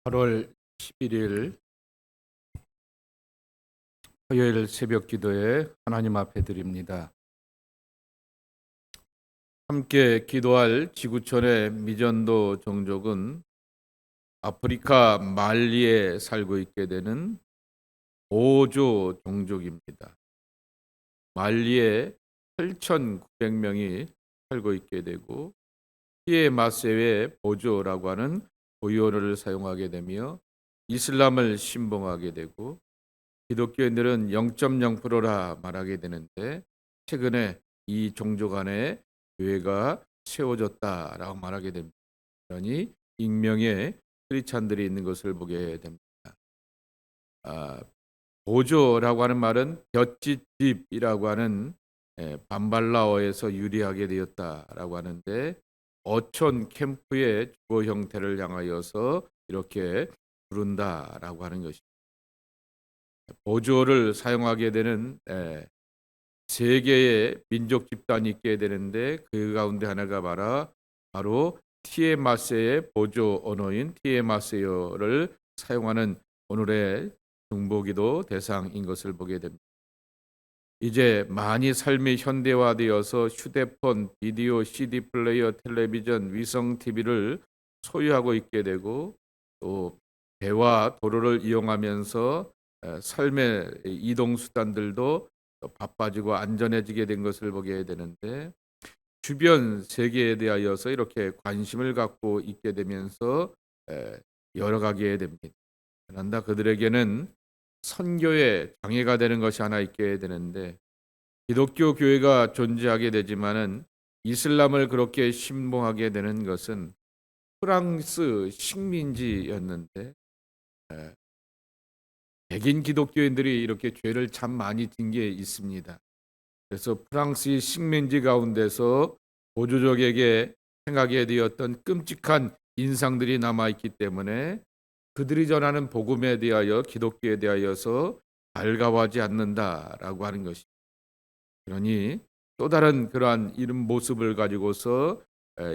8월 11일 화요일 새벽 기도에 하나님 앞에 드립니다. 함께 기도할 지구촌의 미전도 종족은 아프리카 말리에 살고 있게 되는 보조 종족입니다. 말리에 8,900명이 살고 있게 되고 티에 마세의 보조라고 하는 고유어를 사용하게 되며 이슬람을 신봉하게 되고 기독교인들은 0.0%라 말하게 되는데 최근에 이 종족 안에 교회가 세워졌다라고 말하게 됩니다. 그러니 익명의 크리스찬들이 있는 것을 보게 됩니다. 보조라고 하는 말은 볏짚집이라고 하는 반발라어에서 유래하게 되었다라고 하는데 어촌 캠프의 주거 형태를 향하여서 이렇게 부른다라고 하는 것입니다. 보조를 사용하게 되는 세 개의 민족 집단이 있게 되는데 그 가운데 하나가 바로 티에마세의 보조 언어인 티에마세어를 사용하는 오늘의 중보기도 대상인 것을 보게 됩니다. 이제 많이 삶이 현대화되어서 휴대폰, 비디오, CD 플레이어, 텔레비전, 위성 TV를 소유하고 있게 되고 또 배와 도로를 이용하면서 삶의 이동 수단들도 바빠지고 안전해지게 된 것을 보게 되는데 주변 세계에 대하여서 이렇게 관심을 갖고 있게 되면서 열어가게 됩니다. 그런다 그들에게는 선교의 장애가 되는 것이 하나 있게 되는데 기독교 교회가 존재하게 되지만은 이슬람을 그렇게 신봉하게 되는 것은 프랑스 식민지였는데 백인 기독교인들이 이렇게 죄를 참 많이 진 게 있습니다. 그래서 프랑스의 식민지 가운데서 보조족에게 행하게 되었던 끔찍한 인상들이 남아있기 때문에 그들이 전하는 복음에 대하여 기독교에 대하여서 발가하지 않는다라고 하는 것입니다. 그러니 또 다른 그러한 이런 모습을 가지고서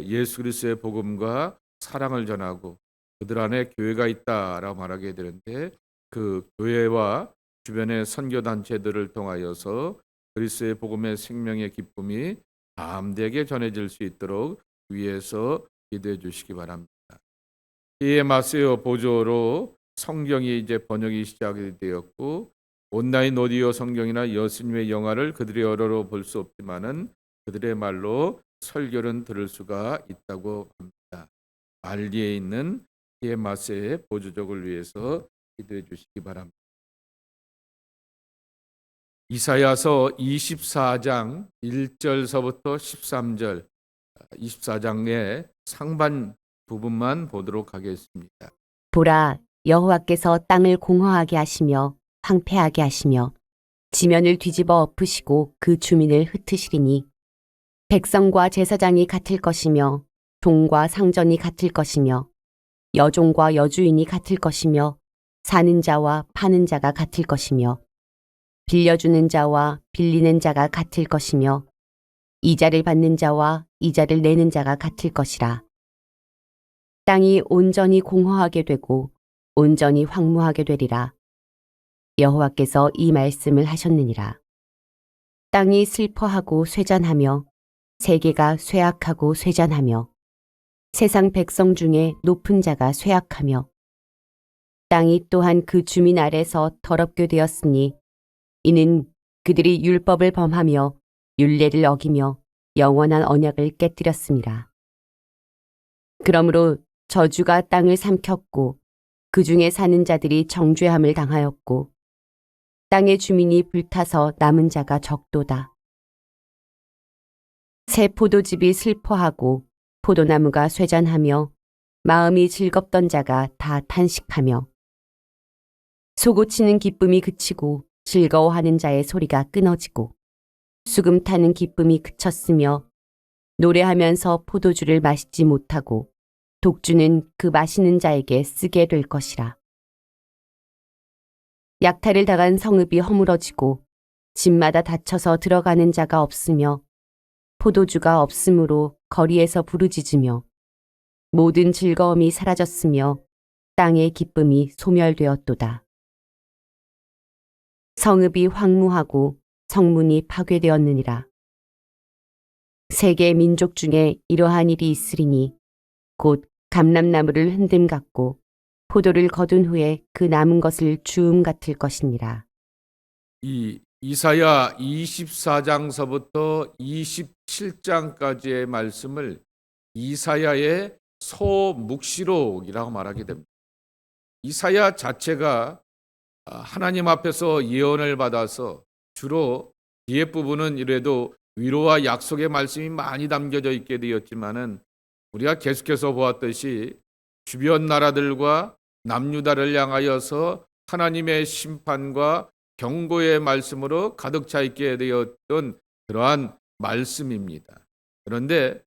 예수 그리스도의 복음과 사랑을 전하고 그들 안에 교회가 있다라고 말하게 되는데 그 교회와 주변의 선교 단체들을 통하여서 그리스도의 복음의 생명의 기쁨이 담대하게 전해질 수 있도록 위에서 기도해 주시기 바랍니다. 이에 마세요 보조로 성경이 이제 번역이 시작이 되었고 온라인 오디오 성경이나 예수님의 영화를 그들의 언어로 볼 수 없지만은 그들의 말로 설교는 들을 수가 있다고 합니다. 말리에 있는 히에마세의 보조족을 위해서 기도해 주시기 바랍니다. 이사야서 24장 1절서부터 13절 24장의 상반 부분만 보도록 하겠습니다. 보라, 여호와께서 땅을 공허하게 하시며 황폐하게 하시며 지면을 뒤집어 엎으시고 그 주민을 흩으시리니 백성과 제사장이 같을 것이며 종과 상전이 같을 것이며 여종과 여주인이 같을 것이며 사는 자와 파는 자가 같을 것이며 빌려주는 자와 빌리는 자가 같을 것이며 이자를 받는 자와 이자를 내는 자가 같을 것이라. 땅이 온전히 공허하게 되고 온전히 황무하게 되리라. 여호와께서 이 말씀을 하셨느니라. 땅이 슬퍼하고 쇠잔하며 세계가 쇠약하고 쇠잔하며 세상 백성 중에 높은 자가 쇠약하며 땅이 또한 그 주민 아래서 더럽게 되었으니 이는 그들이 율법을 범하며 율례를 어기며 영원한 언약을 깨뜨렸습니다. 그러므로 저주가 땅을 삼켰고 그 중에 사는 자들이 정죄함을 당하였고 땅의 주민이 불타서 남은 자가 적도다. 새 포도즙이 슬퍼하고 포도나무가 쇠잔하며 마음이 즐겁던 자가 다 탄식하며 소고치는 기쁨이 그치고 즐거워하는 자의 소리가 끊어지고 수금 타는 기쁨이 그쳤으며 노래하면서 포도주를 마시지 못하고 독주는 그 마시는 자에게 쓰게 될 것이라. 약탈을 당한 성읍이 허물어지고 집마다 닫혀서 들어가는 자가 없으며 포도주가 없으므로 거리에서 부르짖으며 모든 즐거움이 사라졌으며 땅의 기쁨이 소멸되었도다. 성읍이 황무하고 성문이 파괴되었느니라. 세계 민족 중에 이러한 일이 있으리니 곧 감람나무를 흔듦 같고 포도를 거둔 후에 그 남은 것을 주움 같을 것이니라. 이 이사야 24장서부터 27장까지의 말씀을 이사야의 소묵시록이라고 말하게 됩니다. 이사야 자체가 하나님 앞에서 예언을 받아서 주로 뒤에 부분은 이래도 위로와 약속의 말씀이 많이 담겨져 있게 되었지만은 우리가 계속해서 보았듯이 주변 나라들과 남유다를 향하여서 하나님의 심판과 경고의 말씀으로 가득 차 있게 되었던 그러한 말씀입니다. 그런데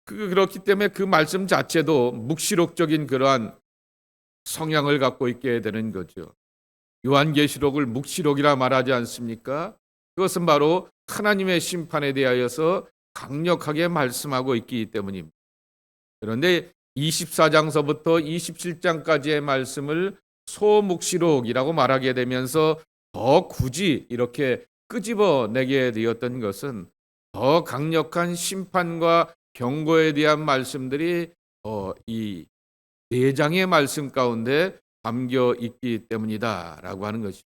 그렇기 때문에 그 말씀 자체도 묵시록적인 그러한 성향을 갖고 있게 되는 거죠. 요한계시록을 묵시록이라 말하지 않습니까? 그것은 바로 하나님의 심판에 대하여서 강력하게 말씀하고 있기 때문입니다. 그런데 24장서부터 27장까지의 말씀을 소묵시록이라고 말하게 되면서 더 굳이 이렇게 끄집어내게 되었던 것은 더 강력한 심판과 경고에 대한 말씀들이 이 4장의 말씀 가운데 담겨 있기 때문이다라고 하는 것입니다.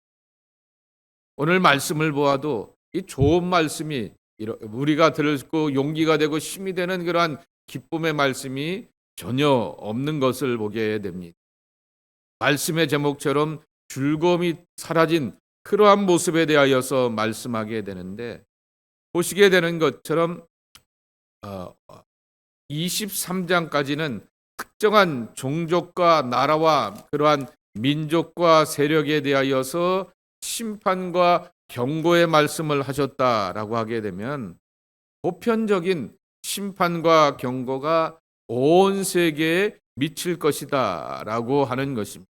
오늘 말씀을 보아도 이 좋은 말씀이 우리가 듣고 용기가 되고 힘이 되는 그러한 기쁨의 말씀이 전혀 없는 것을 보게 됩니다. 말씀의 제목처럼 즐거움이 사라진 그러한 모습에 대하여서 말씀하게 되는데, 보시게 되는 것처럼 23장까지는 특정한 종족과 나라와 그러한 민족과 세력에 대하여서 심판과 경고의 말씀을 하셨다라고 하게 되면 보편적인 심판과 경고가 온 세계에 미칠 것이다 라고 하는 것입니다.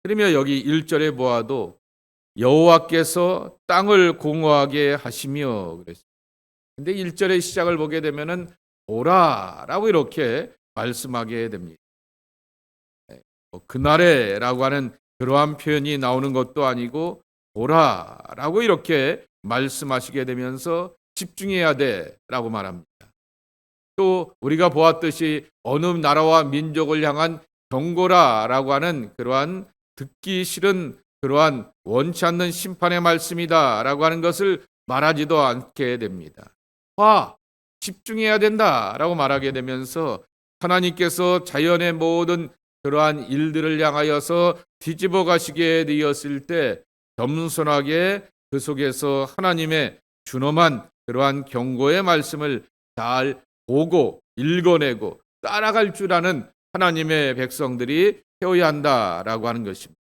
그러면 여기 1절에 보아도 여호와께서 땅을 공허하게 하시며 그랬습니다. 근데 1절의 시작을 보게 되면은 보라라고 이렇게 말씀하게 됩니다. 그날에라고 하는 그러한 표현이 나오는 것도 아니고 보라라고 이렇게 말씀하시게 되면서 집중해야 돼라고 말합니다. 또 우리가 보았듯이 어느 나라와 민족을 향한 경고라라고 하는 그러한 듣기 싫은 그러한 원치 않는 심판의 말씀이다라고 하는 것을 말하지도 않게 됩니다. 집중해야 된다라고 말하게 되면서 하나님께서 자연의 모든 그러한 일들을 향하여서 뒤집어 가시게 되었을 때 겸손하게 그 속에서 하나님의 준엄한 그러한 경고의 말씀을 잘 보고 읽어내고 따라갈 줄 아는 하나님의 백성들이 되어야 한다라고 하는 것입니다.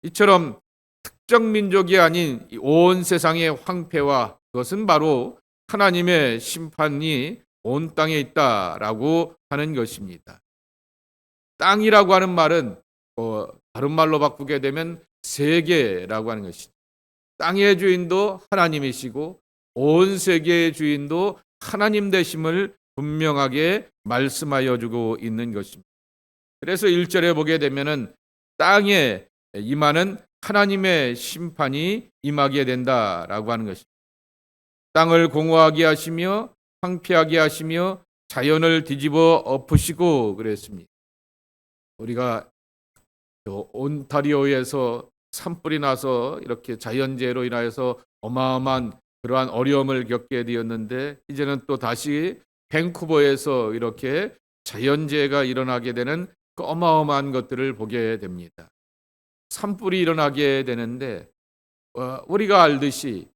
이처럼 특정 민족이 아닌 온 세상의 황폐와 그것은 바로 하나님의 심판이 온 땅에 있다라고 하는 것입니다. 땅이라고 하는 말은 다른 말로 바꾸게 되면 세계라고 하는 것이죠. 땅의 주인도 하나님이시고 온 세계의 주인도 하나님 되심을 분명하게 말씀하여 주고 있는 것입니다. 그래서 1절에 보게 되면은 땅에 임하는 하나님의 심판이 임하게 된다라고 하는 것입니다. 땅을 공허하게 하시며 황폐하게 하시며 자연을 뒤집어 엎으시고 그랬습니다. 우리가 온타리오에서 산불이 나서 이렇게 자연재해로 인하여서 어마어마한 그러한 어려움을 겪게 되었는데, 이제는 또 다시 밴쿠버에서 이렇게 자연재해가 일어나게 되는 그 어마어마한 것들을 보게 됩니다. 산불이 일어나게 되는데 우리가 알듯이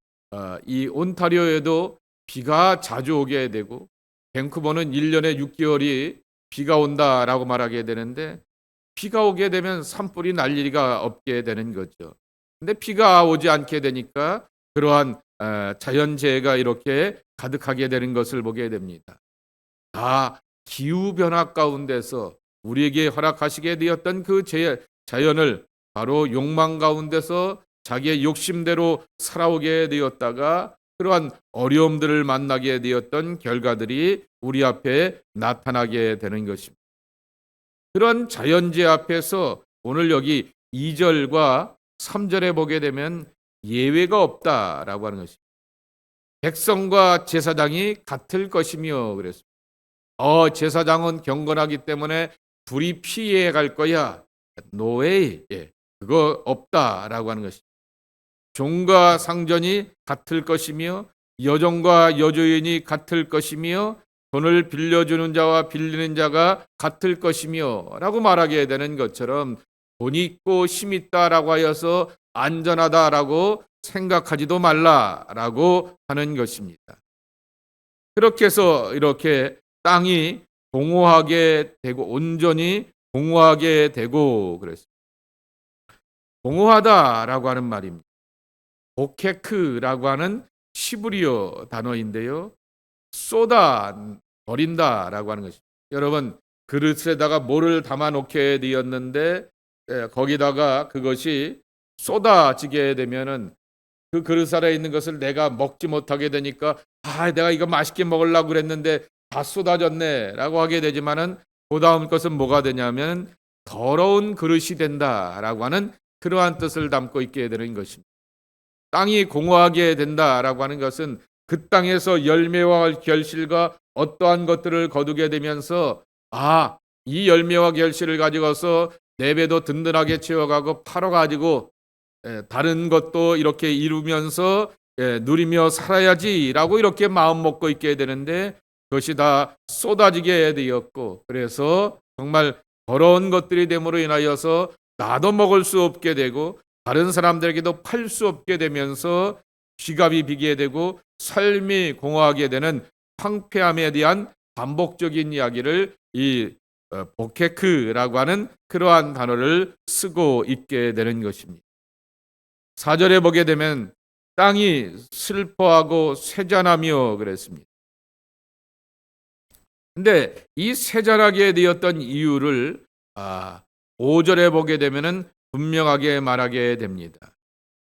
이 온타리오에도 비가 자주 오게 되고 밴쿠버는 1년에 6개월이 비가 온다라고 말하게 되는데, 비가 오게 되면 산불이 날 리가 없게 되는 거죠. 근데 비가 오지 않게 되니까 그러한 자연재해가 이렇게 가득하게 되는 것을 보게 됩니다. 다 기후변화 가운데서 우리에게 허락하시게 되었던 그 자연을 바로 욕망 가운데서 자기의 욕심대로 살아오게 되었다가 그러한 어려움들을 만나게 되었던 결과들이 우리 앞에 나타나게 되는 것입니다. 그런 자연재 앞에서 오늘 여기 2절과 3절에 보게 되면 예외가 없다라고 하는 것입니다. 백성과 제사장이 같을 것이며 그랬습니다. 제사장은 경건하기 때문에 불이 피해 갈 거야. No way. 그거 없다라고 하는 것입니다. 종과 상전이 같을 것이며 여종과 여주인이 같을 것이며 돈을 빌려주는 자와 빌리는 자가 같을 것이며 라고 말하게 되는 것처럼 돈 있고 힘 있다라고 하여서 안전하다라고 생각하지도 말라라고 하는 것입니다. 그렇게 해서 이렇게 땅이 공허하게 되고 온전히 공허하게 되고 그랬습니다. 공허하다라고 하는 말입니다. 보케크라고 하는 시브리어 단어인데요. 쏟아 버린다라고 하는 것입니다. 여러분 그릇에다가 뭐를 담아 놓게 되었는데 거기다가 그것이 쏟아지게 되면은 그 그릇 안에 있는 것을 내가 먹지 못하게 되니까 내가 이거 맛있게 먹으려고 그랬는데 다 쏟아졌네라고 하게 되지만은 그 다음 것은 뭐가 되냐면 더러운 그릇이 된다라고 하는 그러한 뜻을 담고 있게 되는 것입니다. 땅이 공허하게 된다라고 하는 것은 그 땅에서 열매와 결실과 어떠한 것들을 거두게 되면서 이 열매와 결실을 가지고서 내 배도 든든하게 채워가고 팔아가지고 다른 것도 이렇게 이루면서 누리며 살아야지라고 이렇게 마음 먹고 있게 되는데 그것이 다 쏟아지게 되었고 그래서 정말 더러운 것들이 됨으로 인하여서 나도 먹을 수 없게 되고 다른 사람들에게도 팔 수 없게 되면서 지갑이 비게 되고 삶이 공허하게 되는 황폐함에 대한 반복적인 이야기를 이 보케크라고 하는 그러한 단어를 쓰고 있게 되는 것입니다. 4절에 보게 되면 땅이 슬퍼하고 쇠잔하며 그랬습니다. 근데 이 쇠잔하게 되었던 이유를 5절에 보게 되면은 분명하게 말하게 됩니다.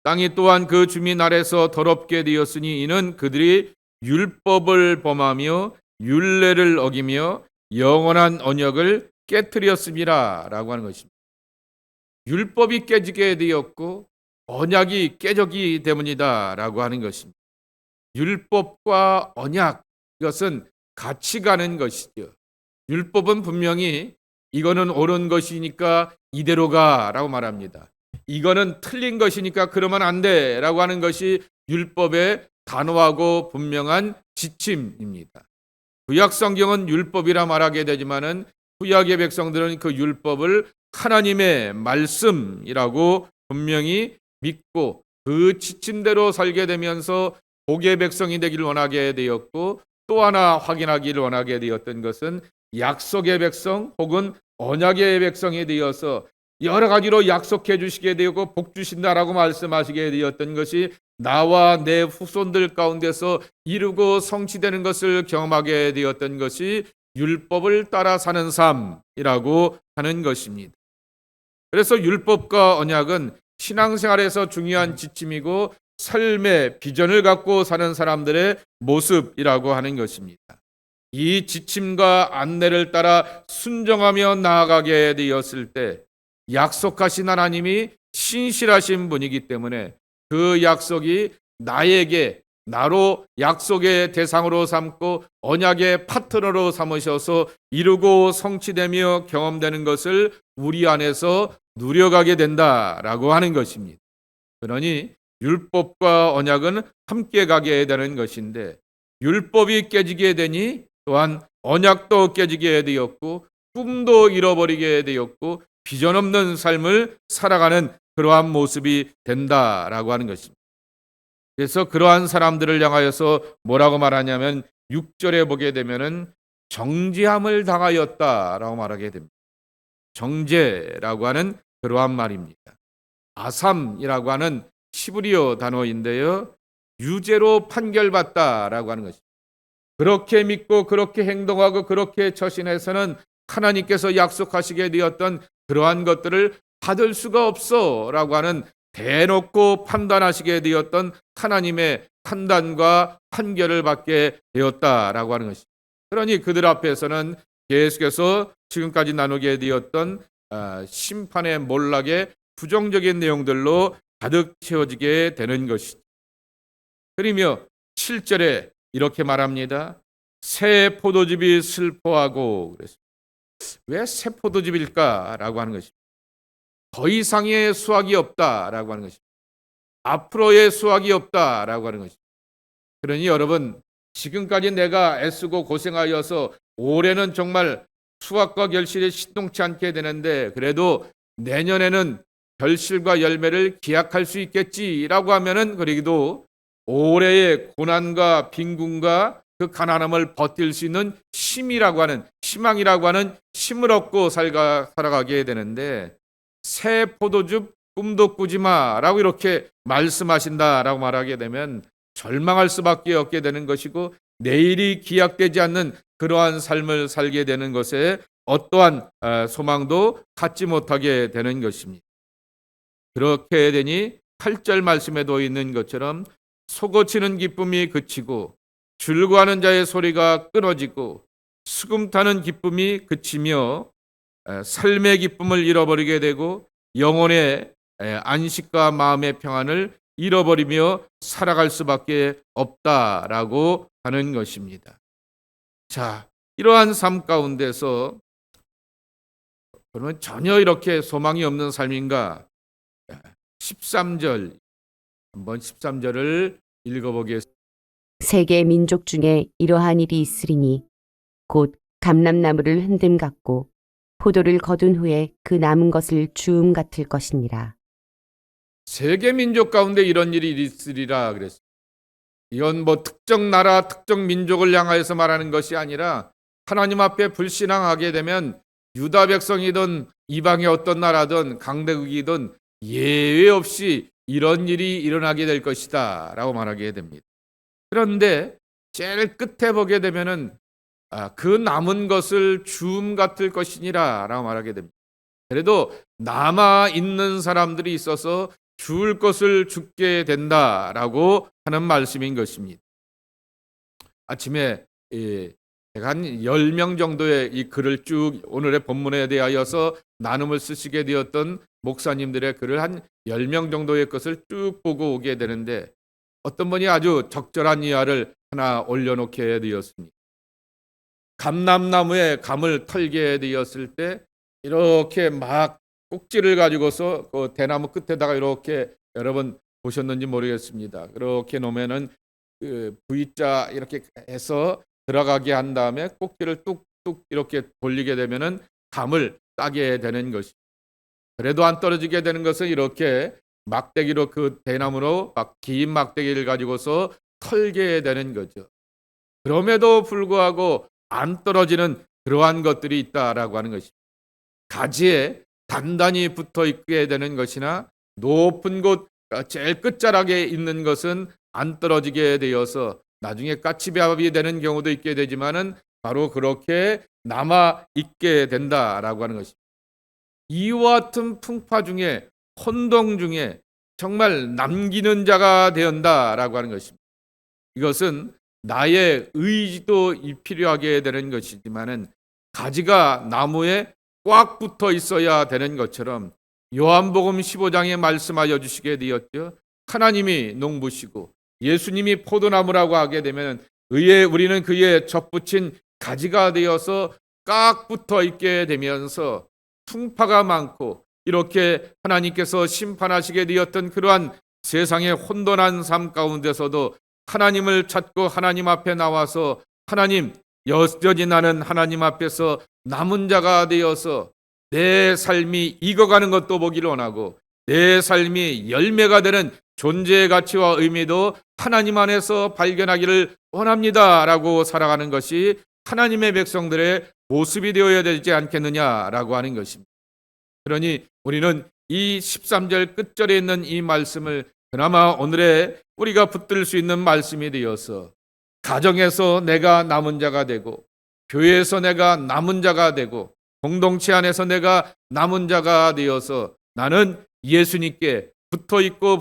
땅이 또한 그 주민 아래서 더럽게 되었으니 이는 그들이 율법을 범하며 율례를 어기며 영원한 언약을 깨뜨렸음이라 라고 하는 것입니다. 율법이 깨지게 되었고 언약이 깨졌기 때문이다 라고 하는 것입니다. 율법과 언약 이것은 같이 가는 것이죠. 율법은 분명히 이거는 옳은 것이니까 이대로 가라고 말합니다. 이거는 틀린 것이니까 그러면 안 돼라고 하는 것이 율법의 단호하고 분명한 지침입니다. 구약 성경은 율법이라 말하게 되지만은 구약의 백성들은 그 율법을 하나님의 말씀이라고 분명히 믿고 그 지침대로 살게 되면서 복의 백성이 되기를 원하게 되었고 또 하나 확인하기를 원하게 되었던 것은 약속의 백성 혹은 언약의 백성이 되어서 여러 가지로 약속해 주시게 되었고 복 주신다라고 말씀하시게 되었던 것이 나와 내 후손들 가운데서 이루고 성취되는 것을 경험하게 되었던 것이 율법을 따라 사는 삶이라고 하는 것입니다. 그래서 율법과 언약은 신앙생활에서 중요한 지침이고 삶의 비전을 갖고 사는 사람들의 모습이라고 하는 것입니다. 이 지침과 안내를 따라 순종하며 나아가게 되었을 때 약속하신 하나님이 신실하신 분이기 때문에 그 약속이 나로 약속의 대상으로 삼고 언약의 파트너로 삼으셔서 이루고 성취되며 경험되는 것을 우리 안에서 누려가게 된다라고 하는 것입니다. 그러니 율법과 언약은 함께 가게 되는 것인데 율법이 깨지게 되니 또한 언약도 깨지게 되었고 꿈도 잃어버리게 되었고 비전 없는 삶을 살아가는 그러한 모습이 된다라고 하는 것입니다. 그래서 그러한 사람들을 향하여서 뭐라고 말하냐면 6절에 보게 되면은 정죄함을 당하였다라고 말하게 됩니다. 정죄라고 하는 그러한 말입니다. 아삼이라고 하는 시브리어 단어인데요. 유죄로 판결받다라고 하는 것입니다. 그렇게 믿고 그렇게 행동하고 그렇게 처신해서는 하나님께서 약속하시게 되었던 그러한 것들을 받을 수가 없어라고 하는 대놓고 판단하시게 되었던 하나님의 판단과 판결을 받게 되었다라고 하는 것입니다. 그러니 그들 앞에서는 계속해서 지금까지 나누게 되었던 심판의 몰락의 부정적인 내용들로 가득 채워지게 되는 것이죠. 그러며 7절에 이렇게 말합니다. 새 포도즙이 슬퍼하고 그랬습니다. 왜 새 포도즙일까라고 하는 것입니다. 더 이상의 수확이 없다라고 하는 것입니다. 앞으로의 수확이 없다라고 하는 것입니다. 그러니 여러분, 지금까지 내가 애쓰고 고생하여서 올해는 정말 수확과 결실이 신통치 않게 되는데 그래도 내년에는 결실과 열매를 기약할 수 있겠지라고 하면은 그래도 올해의 고난과 빈궁과 그 가난함을 버틸 수 있는 희망이라고 하는 힘을 얻고 살아가게 되는데 새 포도즙 꿈도 꾸지 마라고 이렇게 말씀하신다라고 말하게 되면 절망할 수밖에 없게 되는 것이고 내일이 기약되지 않는 그러한 삶을 살게 되는 것에 어떠한 소망도 갖지 못하게 되는 것입니다. 그렇게 되니 8절 말씀에도 있는 것처럼 솟구치는 기쁨이 그치고 즐거워하는 자의 소리가 끊어지고 수금 타는 기쁨이 그치며 삶의 기쁨을 잃어버리게 되고 영혼의 안식과 마음의 평안을 잃어버리며 살아갈 수밖에 없다라고 하는 것입니다. 자, 이러한 삶 가운데서 그러면 전혀 이렇게 소망이 없는 삶인가? 13절 한번 13절을 읽어보겠습니다. 세계 민족 중에 이러한 일이 있으리니 곧 감람나무를 흔듦 같고 포도를 거둔 후에 그 남은 것을 주움 같을 것이니라. 세계 민족 가운데 이런 일이 있으리라 그랬습니다. 이건 뭐 특정 나라, 특정 민족을 향하여서 말하는 것이 아니라 하나님 앞에 불신앙하게 되면 유다 백성이든 이방의 어떤 나라든 강대국이든 예외 없이 이런 일이 일어나게 될 것이다 라고 말하게 됩니다. 그런데 제일 끝에 보게 되면은 그 남은 것을 주움 같을 것이니라 라고 말하게 됩니다. 그래도 남아 있는 사람들이 있어서 죽을 것을 죽게 된다라고 하는 말씀인 것입니다. 아침에 제가 한 10명 정도의 이 글을 쭉 오늘의 본문에 대하여서 나눔을 쓰시게 되었던 목사님들의 글을 한 10명 정도의 것을 쭉 보고 오게 되는데 어떤 분이 아주 적절한 이하를 하나 올려놓게 되었습니다. 감람나무에 감을 털게 되었을 때 이렇게 막 꼭지를 가지고서 그 대나무 끝에다가 이렇게 여러분 보셨는지 모르겠습니다. 그렇게 놓으면은 그 V자 이렇게 해서 들어가게 한 다음에 꼭지를 뚝뚝 이렇게 돌리게 되면은 감을 따게 되는 것이. 그래도 안 떨어지게 되는 것은 이렇게 막대기로 그 대나무로 막 긴 막대기를 가지고서 털게 되는 거죠. 그럼에도 불구하고 안 떨어지는 그러한 것들이 있다라고 하는 것입니다. 가지에 단단히 붙어 있게 되는 것이나 높은 곳 제일 끝자락에 있는 것은 안 떨어지게 되어서 나중에 까치밥이 되는 경우도 있게 되지만은 바로 그렇게 남아 있게 된다라고 하는 것입니다. 이와 같은 풍파 중에 혼동 중에 정말 남기는 자가 되었다라고 하는 것입니다. 이것은 나의 의지도 필요하게 되는 것이지만은 가지가 나무에 꽉 붙어 있어야 되는 것처럼 요한복음 15장에 말씀하여 주시게 되었죠. 하나님이 농부시고 예수님이 포도나무라고 하게 되면 우리는 그에 접붙인 가지가 되어서 꽉 붙어 있게 되면서 풍파가 많고 이렇게 하나님께서 심판하시게 되었던 그러한 세상의 혼돈한 삶 가운데서도 하나님을 찾고 하나님 앞에 나와서 하나님, 여전히 나는 하나님 앞에서 남은 자가 되어서 내 삶이 익어가는 것도 보기를 원하고 내 삶이 열매가 되는 존재의 가치와 의미도 하나님 안에서 발견하기를 원합니다라고 살아가는 것이 하나님의 백성들의 모습이 되어야 되지 않겠느냐라고 하는 것입니다. 그러니 우리는 이 13절 끝절에 있는 이 말씀을 그나마 오늘의 우리가 붙들 수 있는 말씀이 되어서 가정에서 내가 남은 자가 되고 교회에서 내가 남은 자가 되고 공동체 안에서 내가 남은 자가 되어서 나는 예수님께 붙어 있고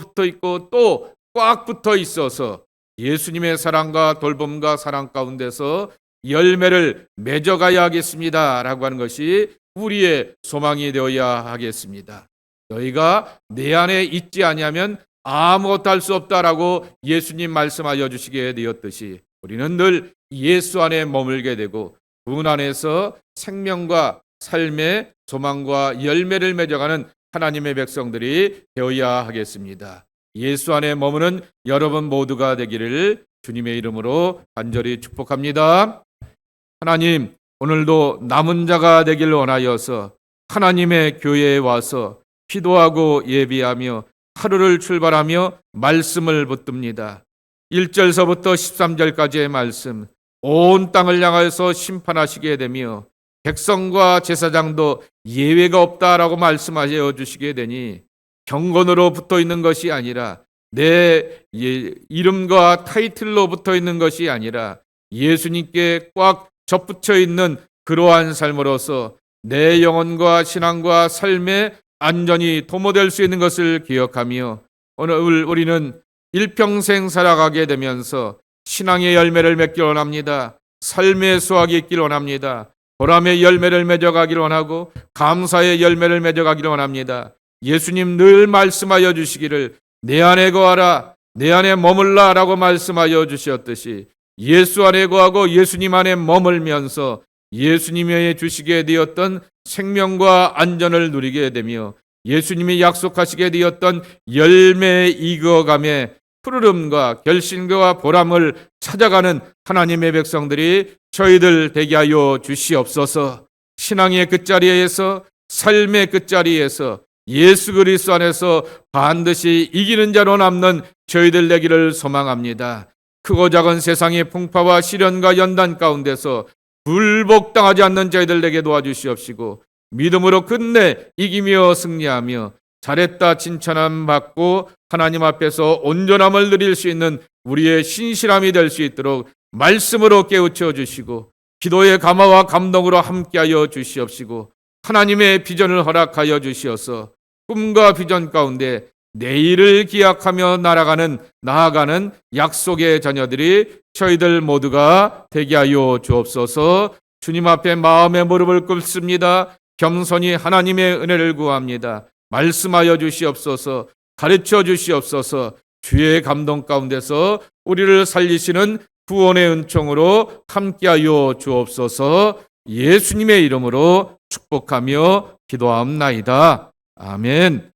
또 꽉 붙어 있어서 예수님의 사랑과 돌봄과 사랑 가운데서 열매를 맺어가야 하겠습니다. 라고 하는 것이 우리의 소망이 되어야 하겠습니다. 너희가 내 안에 있지 아니하면 아무것도 할 수 없다라고 예수님 말씀하여 주시게 되었듯이 우리는 늘 예수 안에 머물게 되고 그분 안에서 생명과 삶의 소망과 열매를 맺어가는 하나님의 백성들이 되어야 하겠습니다. 예수 안에 머무는 여러분 모두가 되기를 주님의 이름으로 간절히 축복합니다. 하나님, 오늘도 남은 자가 되길 원하여서 하나님의 교회에 와서 기도하고 예비하며 하루를 출발하며 말씀을 붙듭니다. 1절서부터 13절까지의 말씀, 온 땅을 향하여서 심판하시게 되며 백성과 제사장도 예외가 없다라고 말씀하여 주시게 되니 경건으로 붙어 있는 것이 아니라 내 이름과 타이틀로 붙어 있는 것이 아니라 예수님께 꽉 접붙여 있는 그러한 삶으로서 내 영혼과 신앙과 삶의 안전이 도모될 수 있는 것을 기억하며 오늘 우리는 일평생 살아가게 되면서 신앙의 열매를 맺길 원합니다. 삶의 수확이 있길 원합니다. 보람의 열매를 맺어가길 원하고 감사의 열매를 맺어가길 원합니다. 예수님 늘 말씀하여 주시기를 내 안에 거하라, 내 안에 머물라 라고 말씀하여 주셨듯이 예수 안에 거하고 예수님 안에 머물면서 예수님이 주시게 되었던 생명과 안전을 누리게 되며 예수님이 약속하시게 되었던 열매에 익어감에 푸르름과 결신과 보람을 찾아가는 하나님의 백성들이 저희들 되게 하여 주시옵소서. 신앙의 끝자리에서 삶의 끝자리에서 예수 그리스도 안에서 반드시 이기는 자로 남는 저희들 되기를 소망합니다. 크고 작은 세상의 풍파와 시련과 연단 가운데서 불복당하지 않는 저희들 되게 도와주시옵시고 믿음으로 끝내 이기며 승리하며 잘했다 칭찬함 받고 하나님 앞에서 온전함을 누릴 수 있는 우리의 신실함이 될 수 있도록 말씀으로 깨우쳐 주시고 기도의 감화와 감동으로 함께하여 주시옵시고 하나님의 비전을 허락하여 주시어서 꿈과 비전 가운데 내일을 기약하며 나아가는 약속의 자녀들이 저희들 모두가 되게 하여 주옵소서. 주님 앞에 마음의 무릎을 꿇습니다. 겸손히 하나님의 은혜를 구합니다. 말씀하여 주시옵소서. 가르쳐 주시옵소서. 주의 감동 가운데서 우리를 살리시는 구원의 은총으로 함께하여 주옵소서. 예수님의 이름으로 축복하며 기도하옵나이다. 아멘.